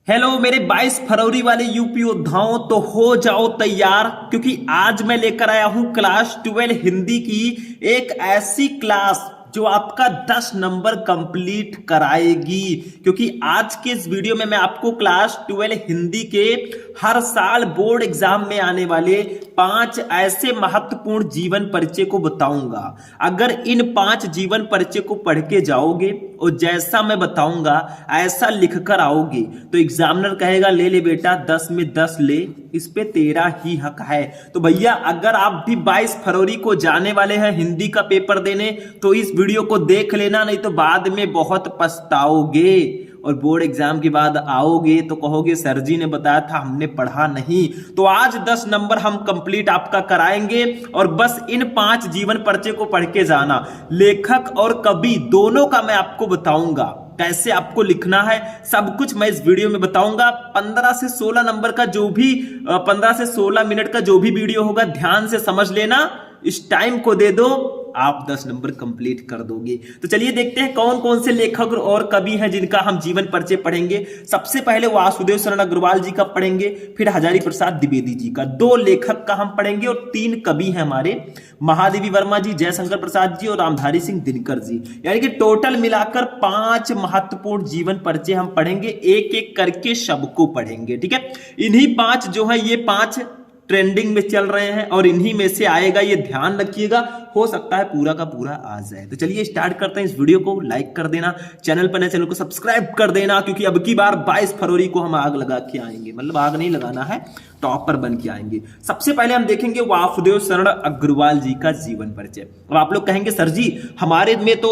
Hello मेरे 22 फरवरी वाले UP योद्धाओं, तो हो जाओ तैयार क्योंकि आज मैं लेकर आया हूं क्लास 12 हिंदी की एक ऐसी क्लास जो आपका 10 नंबर कंप्लीट कराएगी। क्योंकि आज के इस वीडियो में मैं आपको क्लास 12 हिंदी के हर साल बोर्ड एग्जाम में आने वाले 5 ऐसे महत्वपूर्ण जीवन परिचय को बताऊंगा। अगर इन 5 जीवन परिचय को पढ़ के जाओगे और जैसा मैं बताऊंगा ऐसा लिख कर आओगे तो एग्जामिनर कहेगा ले ले बेटा 10 में 10 ले, इस पे तेरा ही हक है। तो भैया अगर आप भी 22 फरवरी को जाने वाले हैं हिंदी का पेपर देने तो इस वीडियो को देख लेना, नहीं तो बाद में बहुत पछताओगे और बोर्ड एग्जाम के बाद आओगे तो कहोगे सर जी ने बताया था हमने पढ़ा नहीं। तो आज 10 नंबर हम कंप्लीट आपका कराएंगे और बस इन 5 जीवन परिचय को पढ़ के जाना। लेखक और कवि दोनों का मैं आपको बताऊंगा, कैसे आपको लिखना है सब कुछ मैं इस वीडियो में बताऊंगा। 15 से 16 नंबर का जो भी 15 से 16 मिनट का जो भी वीडियो होगा ध्यान से समझ लेना, इस टाइम को दे दो, आप 10 नंबर कंप्लीट कर दोगे। तो चलिए देखते हैं कौन कौन से लेखक और कवि हैं जिनका हम जीवन परिचय पढ़ेंगे। सबसे पहले वासुदेव शरण अग्रवाल जी का पढ़ेंगे, फिर हजारी प्रसाद द्विवेदी जी का। 2 लेखक का हम पढ़ेंगे और 3 कवि हैं हमारे, महादेवी वर्मा जी, जयशंकर प्रसाद जी और रामधारी सिंह दिनकर जी। यानी कि टोटल मिलाकर 5 महत्वपूर्ण जीवन परिचय हम पढ़ेंगे, एक एक करके सबको पढ़ेंगे। ठीक है, इन्हीं 5 जो है ये 5 ट्रेंडिंग में चल रहे हैं और इन्हीं में से आएगा, ये ध्यान रखिएगा, हो सकता है पूरा का पूरा आ जाए। तो चलिए स्टार्ट करते हैं। इस वीडियो को लाइक कर देना, चैनल पर नए चैनल को सब्सक्राइब कर देना, क्योंकि अब की बार 22 फरवरी को हम आग लगा के आएंगे, मतलब आग नहीं लगाना है, टॉपर बन के आएंगे। सबसे पहले हम देखेंगे वासुदेव शरण अग्रवाल जी का जीवन परिचय। अब आप लोग कहेंगे सर जी हमारे में तो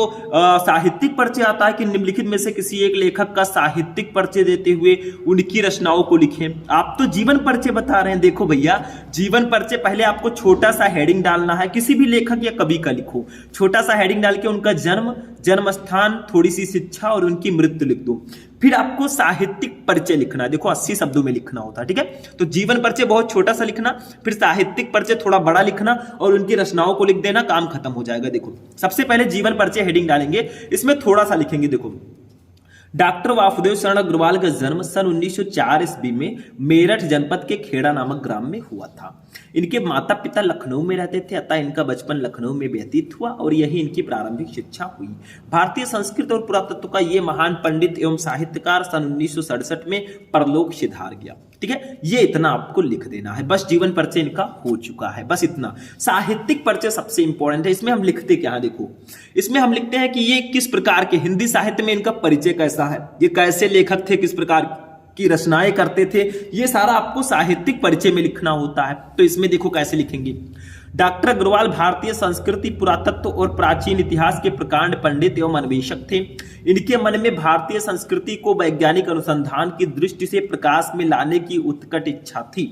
साहित्यिक परिचय आता है कि निम्नलिखित में से किसी एक लेखक का साहित्यिक परिचय देते हुए उनकी रचनाओं को लिखें। आप तो जीवन परिचय बता रहे हैं। देखो भैया जीवन परिचय पहले आपको छोटा सा हेडिंग डालना है, किसी भी लेखक या कवि का लिखो, छोटा सा हेडिंग डाल के उनका जन्म स्थान, थोड़ी सी शिक्षा और उनकी मृत्यु लिख दो। फिर आपको साहित्यिक परिचय लिखना है, देखो 80 शब्दों में लिखना होता है। ठीक है, तो जीवन परिचय बहुत छोटा सा लिखना, फिर साहित्यिक परिचय थोड़ा बड़ा लिखना और उनकी रचनाओं को लिख देना, काम खत्म हो जाएगा। देखो सबसे पहले जीवन परिचय हेडिंग डालेंगे, इसमें थोड़ा सा लिखेंगे। देखो डॉक्टर वासुदेव शरण अग्रवाल का जन्म सन 1904 ईस्वी में मेरठ जनपद के खेड़ा नामक ग्राम में हुआ था। इनके माता पिता लखनऊ में रहते थे, अतः इनका बचपन लखनऊ में व्यतीत हुआ और यही इनकी प्रारंभिक शिक्षा हुई। भारतीय संस्कृत और पुरातत्व का ये महान पंडित एवं साहित्यकार सन 1967 में परलोक सिधार गया। ठीक है, ये इतना आपको लिख देना है, बस जीवन परिचय इनका हो चुका है, बस इतना। साहित्यिक परिचय सबसे इंपॉर्टेंट है, इसमें हम लिखते क्या है, देखो इसमें हम लिखते हैं कि ये किस प्रकार के हिंदी साहित्य में इनका परिचय कैसा है, ये कैसे लेखक थे, किस प्रकार की रचनाएं करते थे, ये सारा आपको साहित्यिक परिचय में लिखना होता है। तो इसमें देखो कैसे लिखेंगे। डॉक्टर अग्रवाल भारतीय संस्कृति, पुरातत्व और प्राचीन इतिहास के प्रकांड पंडित एवं अन्वेषक थे। इनके मन में भारतीय संस्कृति को वैज्ञानिक अनुसंधान की दृष्टि से प्रकाश में लाने की उत्कट इच्छा थी,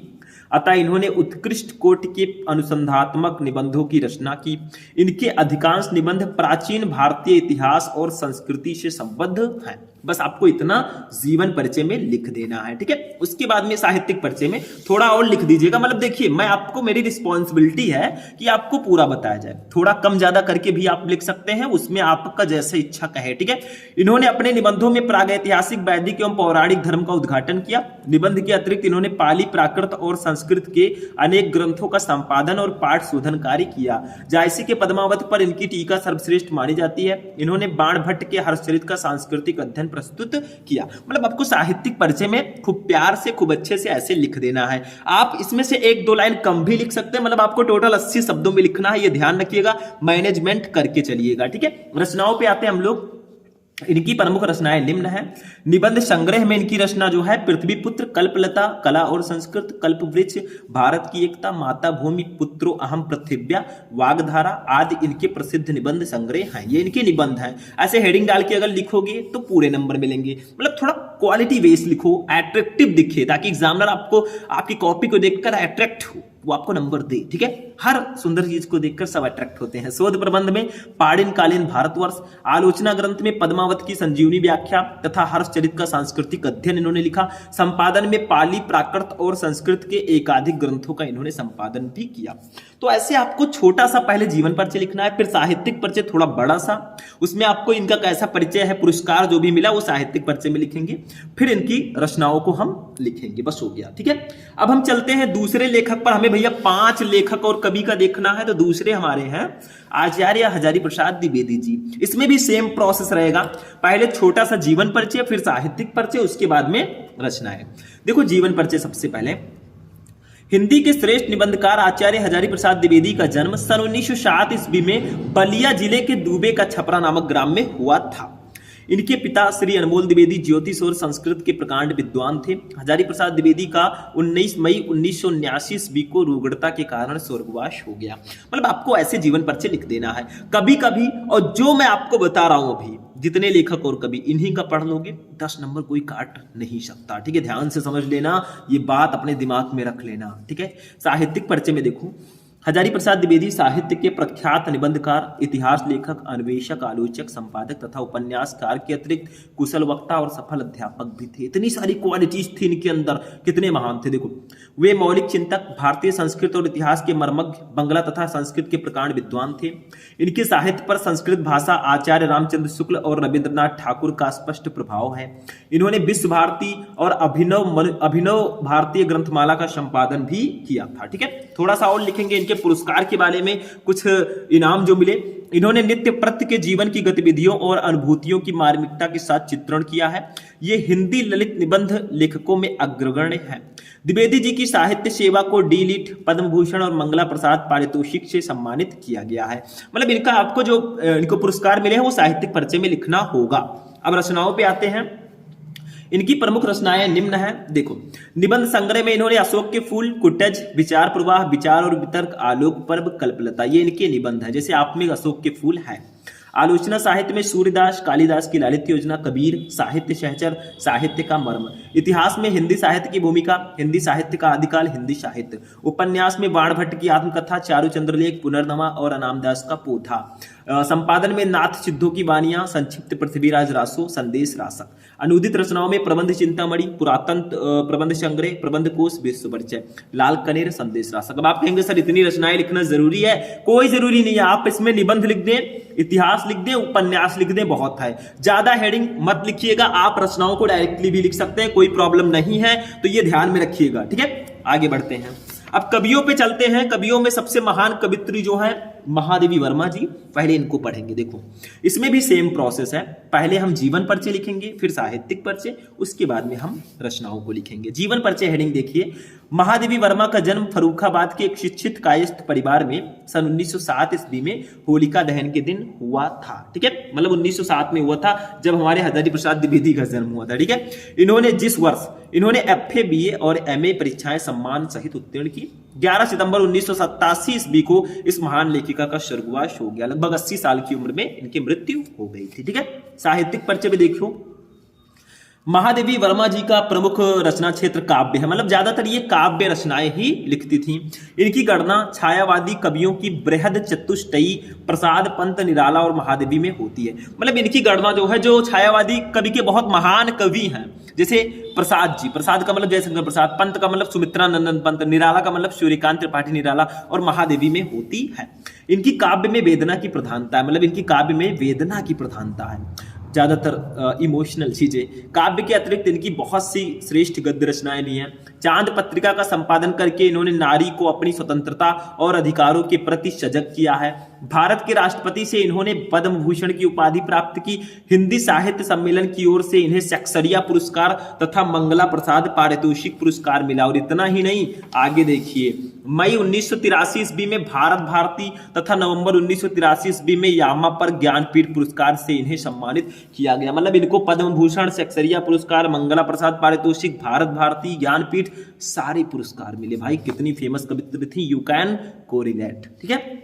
अतः इन्होंने उत्कृष्ट कोटि के अनुसंधात्मक निबंधों की रचना की। इनके अधिकांश निबंध प्राचीन भारतीय इतिहास और संस्कृति से संबद्ध हैं। बस आपको इतना जीवन परिचय में लिख देना है। ठीक है, उसके बाद में साहित्यिक परिचय में थोड़ा और लिख दीजिएगा। मतलब देखिए मैं आपको, मेरी रिस्पॉन्सिबिलिटी है कि आपको पूरा बताया जाए, थोड़ा कम ज्यादा करके भी आप लिख सकते हैं, उसमें आपका जैसे इच्छा कहे। ठीक है, इन्होंने अपने निबंधों में प्रागैतिहासिक, वैदिक एवं पौराणिक धर्म का उद्घाटन किया। निबंध के अतिरिक्त इन्होंने पाली, प्राकृत और संस्कृत के अनेक ग्रंथों का संपादन और पाठ शोधन कार्य किया। जायसी के पद्मावत पर इनकी टीका सर्वश्रेष्ठ मानी जाती है। इन्होंने बाण भट्ट के हर्षचरित का सांस्कृतिक अध्ययन प्रस्तुत किया। मतलब आपको साहित्यिक परिचय में खूब प्यार से, खूब अच्छे से ऐसे लिख देना है। आप इसमें से 1-2 लाइन कम भी लिख सकते हैं, मतलब आपको टोटल 80 शब्दों में लिखना है, ये ध्यान रखिएगा, मैनेजमेंट करके चलिएगा। ठीक है, रचनाओं पे आते हैं हम लोग। इनकी प्रमुख रचनाएं निम्न है। निबंध संग्रह में इनकी रचना जो है पृथ्वीपुत्र, कल्पलता, कला और संस्कृत, कल्पवृक्ष, भारत की एकता, माता भूमि, पुत्रो अहम पृथिव्या, वागधारा आदि इनके प्रसिद्ध निबंध संग्रह हैं। ये इनके निबंध हैं। ऐसे हेडिंग डाल के अगर लिखोगे तो पूरे नंबर मिलेंगे। मतलब थोड़ा क्वालिटी बेस लिखो, अट्रैक्टिव दिखे, ताकि एग्जामिनर आपको, आपकी कॉपी को देखकर अट्रैक्ट हो, वो आपको नंबर दे। ठीक है, हर सुंदर चीज को देखकर सब अट्रैक्ट होते हैं। शोध प्रबंध में पाणिन कालीन भारतवर्ष, आलोचना ग्रंथ में पद्मावत की संजीवनी व्याख्या तथा हर्षचरित का सांस्कृतिक अध्ययन इन्होंने लिखा। संपादन में पाली, प्राकृत और संस्कृत के एकाधिक ग्रंथों का इन्होंने संपादन भी किया। तो ऐसे आपको छोटा सा पहले जीवन परिचय लिखना है, फिर साहित्यिक परिचय थोड़ा बड़ा सा, उसमें आपको इनका कैसा परिचय है, पुरस्कार जो भी मिला वो साहित्यिक परिचय में लिखेंगे, फिर इनकी रचनाओं को हम लिखेंगे। बस हो गया, ठीक है। अब हम चलते हैं दूसरे लेखक पर। हमें भैया 5 लेखक और कवि का देखना है, तो दूसरे हमारे हैं आचार्य हजारी प्रसाद द्विवेदी जी। इसमें भी सेम प्रोसेस रहेगा, पहले छोटा सा जीवन परिचय, फिर साहित्यिक परिचय, उसके बाद में रचनाएं। देखो जीवन परिचय सबसे पहले। हिंदी के श्रेष्ठ निबंधकार आचार्य हजारी प्रसाद द्विवेदी का जन्म सन 1907 ईस्वी में बलिया जिले के दूबे का छपरा नामक ग्राम में हुआ था। इनके पिता श्री अनमोल द्विवेदी ज्योतिष और संस्कृत के प्रकांड विद्वान थे। हजारी प्रसाद द्विवेदी का 19 मई 1979 ईस्वी को रुग्णता के कारण स्वर्गवास हो गया। मतलब आपको ऐसे जीवन परिचय लिख देना है कभी कभी, और जो मैं आपको बता रहा हूं अभी जितने लेखक और कवि, इन्हीं का पढ़ लोगे 10 नंबर कोई काट नहीं सकता, ठीक है। ध्यान से समझ लेना, ये बात अपने दिमाग में रख लेना, ठीक है। साहित्यिक परिचय में देखो, हजारी प्रसाद द्विवेदी साहित्य के प्रख्यात निबंधकार, इतिहास लेखक, अन्वेषक, आलोचक, संपादक तथा उपन्यासकार के अतिरिक्त कुशल वक्ता और सफल अध्यापक भी थे। इतनी सारी क्वालिटीज थी इनके अंदर, कितने महान थे। देखो, वे मौलिक चिंतक, भारतीय संस्कृत और इतिहास के मर्मज्ञ, बंगला तथा संस्कृत के प्रकांड विद्वान थे। इनके साहित्य पर संस्कृत भाषा, आचार्य रामचंद्र शुक्ल और रविंद्रनाथ ठाकुर का स्पष्ट प्रभाव है। इन्होंने विश्व भारती और अभिनव भारतीय ग्रंथमाला का संपादन भी किया था, ठीक है। थोड़ा सा और लिखेंगे इनके पुरस्कार के बारे में, कुछ इनाम जो मिले। इन्होंने नित्य प्रत्य के जीवन की गतिविधियों और अनुभूतियों की मार्मिकता के साथ चित्रण किया है। ये हिंदी ललित निबंध लेखकों में अग्रगण्य है। द्विवेदी जी की साहित्य सेवा को डी.लिट, पद्म भूषण और मंगला प्रसाद पारितोषिक से सम्मानित किया गया है। मतलब इनका आपको जो इनको पुरस्कार मिले हैं वो साहित्यिक परिचय में लिखना होगा। अब रचनाओं पे आते हैं। इनकी प्रमुख रचनाएं निम्न है। देखो, निबंध संग्रह में इन्होंने अशोक के फूल, कुटज, विचार प्रवाह, विचार और वितर्क, आलोक पर्व, कल्पलता, ये इनके निबंध है। जैसे आप में अशोक के फूल है। आलोचना साहित्य में सूर्यदास, कालिदास की लालित्य योजना, कबीर, साहित्य सहचर, साहित्य का मर्म। इतिहास में हिंदी साहित्य की भूमिका, हिंदी साहित्य का आदिकाल, हिंदी साहित्य। उपन्यास में बाणभट्ट की आत्मकथा, चारुचंद्र लेख, पुनर्नवा और अनामदास का पोथा। संपादन में नाथ सिद्धों की वानियां, संक्षिप्त पृथ्वीराज रासो, संदेश रासक। अनुदित रचनाओं में प्रबंध चिंतामणि, पुरातन प्रबंध संग्रह, प्रबंध कोश, विश्व परिचय, लाल कनेर, संदेश रासक। अब आप कहेंगे सर इतनी रचनाएं लिखना जरूरी है? कोई जरूरी नहीं है, आप इसमें निबंध लिख दें, इतिहास लिख दें, उपन्यास लिख दें, बहुत है। ज्यादा हेडिंग मत लिखिएगा, आप रचनाओं को डायरेक्टली भी लिख सकते हैं, कोई प्रॉब्लम नहीं है, तो ये ध्यान में रखिएगा, ठीक है। आगे बढ़ते हैं, अब कवियों पे चलते हैं। कवियों में सबसे महान कवित्री जो है महादेवी वर्मा जी, पहले इनको पढ़ेंगे। देखो, इसमें भी सेम प्रोसेस है, पहले हम जीवन परिचय लिखेंगे, फिर साहित्यिक परिचय, उसके बाद में हम रचनाओं को लिखेंगे। जीवन परिचय हेडिंग देखिए। महादेवी वर्मा का जन्म फर्रुखाबाद के एक शिक्षित कायस्थ परिवार में सन 1907 ईस्वी में होलिका दहन के दिन हुआ था, ठीक है। मतलब 1907 में हुआ था जब हमारे हजारी प्रसाद द्विवेदी का जन्म हुआ था, ठीक है। इन्होंने जिस वर्ष इन्होंने एफए, बीए और एमए परीक्षाएं सम्मान सहित उत्तीर्ण की। 11 सितंबर 1987 ईस्वी को इस महान लेखिका का स्वर्गवास हो गया। लगभग 80 साल की उम्र में इनकी मृत्यु हो गई थी, ठीक है। साहित्यिक परिचय में देखो, महादेवी वर्मा जी का प्रमुख रचना क्षेत्र काव्य है। मतलब ज्यादातर ये काव्य रचनाएं ही लिखती थी। इनकी गणना छायावादी कवियों की बृहद चतुष्टयी प्रसाद, पंत, निराला और महादेवी में होती है। मतलब इनकी गणना जो है, जो छायावादी कवि के बहुत महान कवि हैं, जैसे प्रसाद जी, प्रसाद का मतलब जयशंकर प्रसाद, पंत का मतलब सुमित्रा नंदन पंत, निराला का मतलब सूर्यकांत त्रिपाठी निराला, और महादेवी में होती है। इनकी काव्य में वेदना की प्रधानता है। मतलब इनकी काव्य में वेदना की प्रधानता है, ज्यादातर इमोशनल चीजें। काव्य के अतिरिक्त इनकी बहुत सी श्रेष्ठ गद्य रचनाएं भी हैं। चांद पत्रिका का संपादन करके इन्होंने नारी को अपनी स्वतंत्रता और अधिकारों के प्रति सजग किया है। भारत के राष्ट्रपति से इन्होंने पद्म भूषण की उपाधि प्राप्त की। हिंदी साहित्य सम्मेलन की ओर से इन्हें सक्सरिया पुरस्कार तथा मंगला प्रसाद पारितोषिक पुरस्कार मिला। और इतना ही नहीं, आगे देखिए, मई 1983 ईस्वी में भारत भारती तथा नवंबर 1983 ईस्वी में यामा पर ज्ञानपीठ पुरस्कार से इन्हें सम्मानित किया गया। मतलब इनको पद्म भूषण, सक्सरिया पुरस्कार, मंगला प्रसाद पारितोषिक, भारत भारती, ज्ञानपीठ, सारे पुरस्कार मिले। भाई कितनी फेमस कवित्री थी, यू कैन कोरिलेट, ठीक है।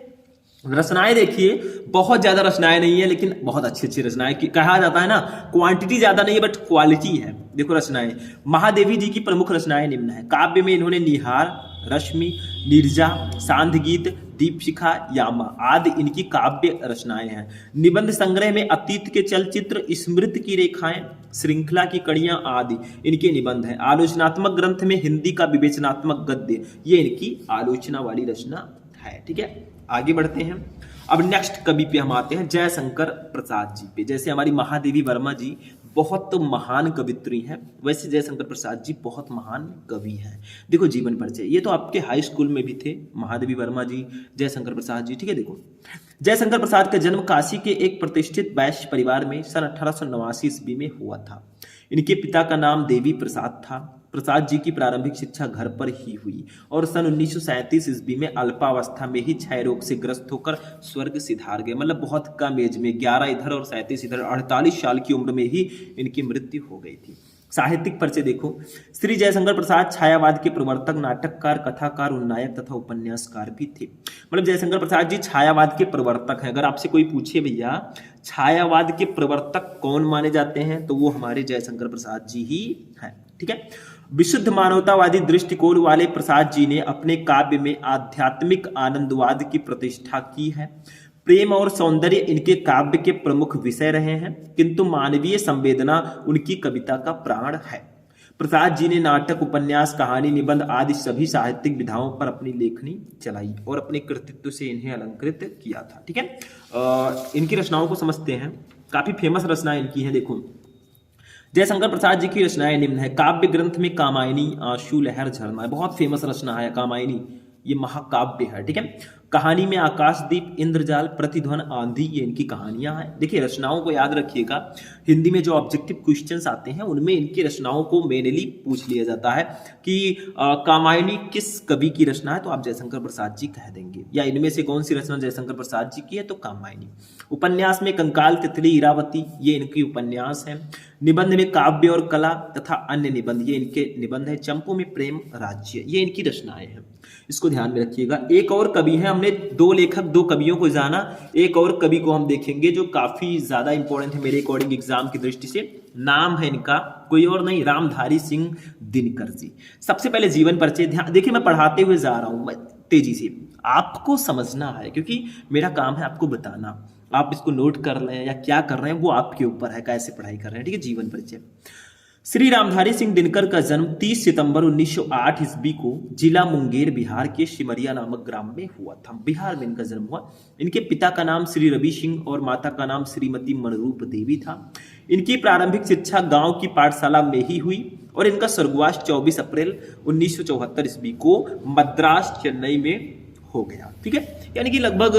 रचनाएं देखिए, बहुत ज्यादा रचनाएं नहीं है, लेकिन बहुत अच्छी अच्छी रचनाएं। कहा जाता है ना, क्वांटिटी ज्यादा नहीं है बट क्वालिटी है। देखो रचनाएं, महादेवी जी की प्रमुख रचनाएं निम्न है। काव्य में इन्होंने निहार, रश्मि, नीरजा, सांध गीत, दीपशिखा, यामा आदि इनकी काव्य रचनाएं हैं। निबंध संग्रह में अतीत के चलचित्र, स्मृति की रेखाएं, श्रृंखला की कड़ियां आदि इनके निबंध हैं। आलोचनात्मक ग्रंथ में हिंदी का विवेचनात्मक गद्य, ये इनकी आलोचना वाली रचना है। ठीक है, आगे बढ़ते हैं। अब नेक्स्ट कवि पे हम आते हैं, जयशंकर प्रसाद जी पे। जैसे हमारी महादेवी वर्मा जी बहुत महान कवित्री हैं, वैसे जयशंकर प्रसाद जी बहुत महान कवि हैं। देखो जीवन परिचय, ये तो आपके हाई स्कूल में भी थे, महादेवी वर्मा जी, जयशंकर प्रसाद जी। ठीक है, देखो जयशंकर प्रसाद का जन्म काशी के एक प्रतिष्ठित वैश्य परिवार में सन 1889 ईस्वी में हुआ था। इनके पिता का नाम देवी प्रसाद था। प्रसाद जी की प्रारंभिक शिक्षा घर पर ही हुई और सन 1937 ईस्वी में अल्पावस्था में ही क्षय रोग से ग्रस्त होकर स्वर्ग सिधार गए। मतलब बहुत कम एज में, 11 इधर और 37 इधर, 48 साल की उम्र में ही इनकी मृत्यु हो गई थी। साहित्यिक परिचय देखो, श्री जयशंकर प्रसाद छायावाद के प्रवर्तक, नाटककार, कथाकार, उन्नायक तथा उपन्यासकार भी थे। मतलब जयशंकर प्रसाद जी छायावाद के प्रवर्तक हैं। अगर आपसे कोई पूछे भैया छायावाद के प्रवर्तक कौन माने जाते हैं, तो वो हमारे जयशंकर प्रसाद जी ही हैं। ठीक है, विशुद्ध मानवतावादी दृष्टिकोण वाले प्रसाद जी ने अपने काव्य में आध्यात्मिक आनंदवाद की प्रतिष्ठा की है। प्रेम और सौंदर्य इनके काव्य के प्रमुख विषय रहे हैं, किंतु मानवीय संवेदना उनकी कविता का प्राण है। प्रसाद जी ने नाटक, उपन्यास, कहानी, निबंध आदि सभी साहित्यिक विधाओं पर अपनी लेखनी चलाई और अपने कृतित्व से इन्हें अलंकृत किया था। ठीक है, इनकी रचनाओं को समझते हैं। काफी फेमस रचनाएं इनकी हैं। देखो जयशंकर प्रसाद जी की रचनाएं निम्न है। काव्य ग्रंथ में कामायनी, आंसू, लहर, झरना, बहुत फेमस रचना है कामायनी, ये महाकाव्य है। ठीक है, कहानी में आकाशदीप, इंद्रजाल, प्रतिध्वन, आंधी, ये इनकी कहानियां हैं। देखिए रचनाओं को याद रखिएगा, हिंदी में जो ऑब्जेक्टिव क्वेश्चंस आते हैं उनमें इनकी रचनाओं को मेनली पूछ लिया जाता है कि कामायनी किस कवि की रचना है, तो आप जयशंकर प्रसाद जी कह देंगे, या इनमें से कौन सी रचना जयशंकर प्रसाद जी की है, तो कामायनी। उपन्यास में कंकाल, तितली, इरावती, ये इनकी उपन्यास है। निबंध में काव्य और कला तथा अन्य निबंध, ये इनके निबंध है। चंपू में प्रेम, राज्य, ये इनकी रचनाएं हैं। इसको ध्यान में रखिएगा। एक और कवि है, हमने 2 लेखक 2 कवियों को जाना, एक और कवि को हम देखेंगे जो काफी ज्यादा इंपॉर्टेंट है मेरे अकॉर्डिंग एग्जाम की दृष्टि से। नाम है इनका कोई और नहीं, रामधारी सिंह दिनकर जी। सबसे पहले जीवन परिचय, ध्यान देखिए मैं पढ़ाते हुए जा रहा हूं तेजी से, आपको समझना है क्योंकि मेरा काम है आपको बताना। आप इसको नोट कर रहे हैं या क्या कर रहे हैं वो आपके ऊपर है, कैसे पढ़ाई कर रहे हैं। ठीक है, जीवन परिचय। श्री रामधारी सिंह दिनकर का जन्म 30 सितंबर 1908 ईस्वी को जिला मुंगेर बिहार के सिमरिया नामक ग्राम में हुआ था। बिहार में इनका जन्म हुआ। इनके पिता का नाम श्री रवि सिंह और माता का नाम श्रीमती मनरूप देवी था। इनकी प्रारंभिक शिक्षा गांव की पाठशाला में ही हुई और इनका स्वर्गवास 24 अप्रैल 1974 ईस्वी को मद्रास, चेन्नई में हो गया। ठीक है, यानी कि लगभग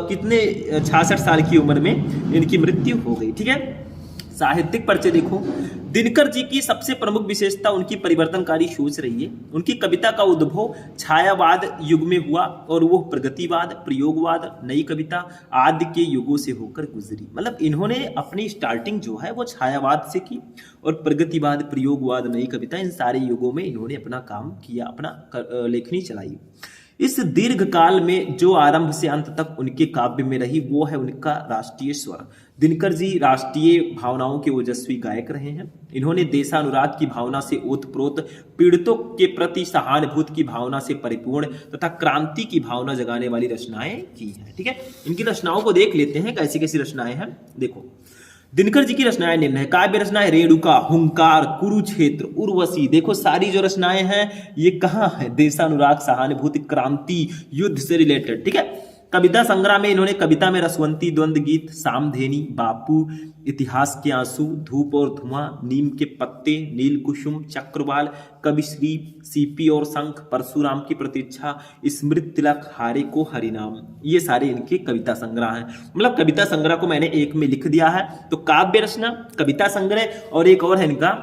कितने 66 साल की उम्र में इनकी मृत्यु हो गई। ठीक है, साहित्यिक परिचय देखो, दिनकर जी की सबसे प्रमुख विशेषता उनकी परिवर्तनकारी सोच रही है। उनकी कविता का उद्भव छायावाद युग में हुआ और वो प्रगतिवाद, प्रयोगवाद, नई कविता आदि के युगों से होकर गुजरी। मतलब इन्होंने अपनी स्टार्टिंग जो है वो छायावाद से की और प्रगतिवाद, प्रयोगवाद, नई कविता, इन सारे युगों में इन्होंने अपना काम किया, अपना लेखनी चलाई। इस दीर्घ काल में जो आरंभ से अंत तक उनके काव्य में रही वो है उनका राष्ट्रीय स्वर। दिनकर जी राष्ट्रीय भावनाओं के ओजस्वी गायक रहे हैं। इन्होंने देशानुराग की भावना से ओतप्रोत, पीड़ितों के प्रति सहानुभूति की भावना से परिपूर्ण तथा क्रांति की भावना जगाने वाली रचनाएं की हैं। ठीक है, इनकी रचनाओं को देख लेते हैं कैसी कैसी रचनाएं हैं। देखो दिनकर जी की रचनाएं निम्न है। काव्य रचनाएं रेणुका, हुंकार, कुरुक्षेत्र, उर्वशी। देखो सारी जो रचनाएं हैं ये कहाँ है, देशानुराग, सहानुभूति, क्रांति, युद्ध से रिलेटेड। ठीक है, कविता संग्रह में इन्होंने कविता में रसवंती, द्वंद्व गीत, सामधेनी, बापू, इतिहास के आंसू, धूप और धुआं, नीम के पत्ते, नील कुसुम, चक्रवाल, कविश्री, सीपी और शंख, परशुराम की प्रतीक्षा, स्मृति तिलक, हारे को हरिनाम, ये सारे इनके कविता संग्रह हैं। मतलब कविता संग्रह को मैंने एक में लिख दिया है। तो काव्य रचना, कविता संग्रह और एक और है इनका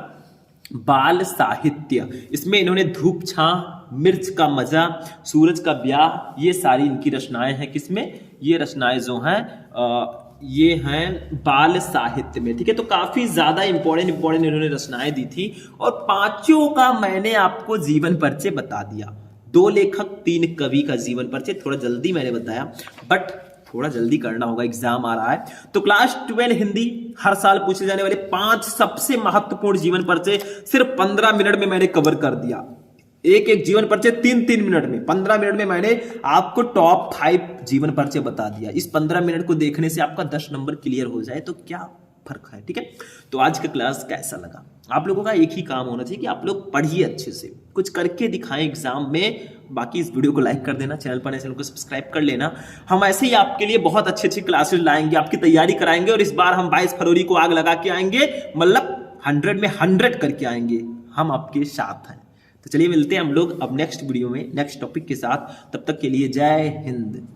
बाल साहित्य। इसमें इन्होंने धूप छां, मिर्च का मजा, सूरज का ब्याह, ये सारी इनकी रचनाएं हैं। किसमें, ये रचनाएं जो हैं ये हैं बाल साहित्य में। ठीक है, तो काफी ज्यादा इंपॉर्टेंट इन्होंने रचनाएं दी थी और 5 का मैंने आपको जीवन परिचय बता दिया। 2 लेखक 3 कवि का जीवन परिचय थोड़ा जल्दी मैंने बताया, बट थोड़ा जल्दी करना होगा, एग्जाम आ रहा है। तो क्लास 12 हिंदी हर साल पूछे जाने वाले 5 सबसे महत्वपूर्ण जीवन परिचय सिर्फ 15 मिनट में मैंने कवर कर दिया। एक जीवन परिचय 3 मिनट में, 15 मिनट में मैंने आपको टॉप 5 जीवन परिचय बता दिया। इस 15 मिनट को देखने से आपका 10 नंबर क्लियर हो जाए तो क्या फर्क है। ठीक है, तो आज का क्लास कैसा लगा? आप लोगों का एक ही काम होना चाहिए कि आप लोग पढ़िए अच्छे से, कुछ करके दिखाएं एग्जाम में। बाकी इस वीडियो को लाइक कर देना, चैनल पर नए चैनल को सब्सक्राइब कर लेना। हम ऐसे ही आपके लिए बहुत अच्छी अच्छी क्लासेस लाएंगे, आपकी तैयारी कराएंगे, और इस बार हम 22 फरवरी को आग लगा के आएंगे, मतलब 100 में 100 करके आएंगे। हम आपके साथ हैं। तो चलिए मिलते हैं हम लोग अब नेक्स्ट वीडियो में नेक्स्ट टॉपिक के साथ। तब तक के लिए जय हिंद।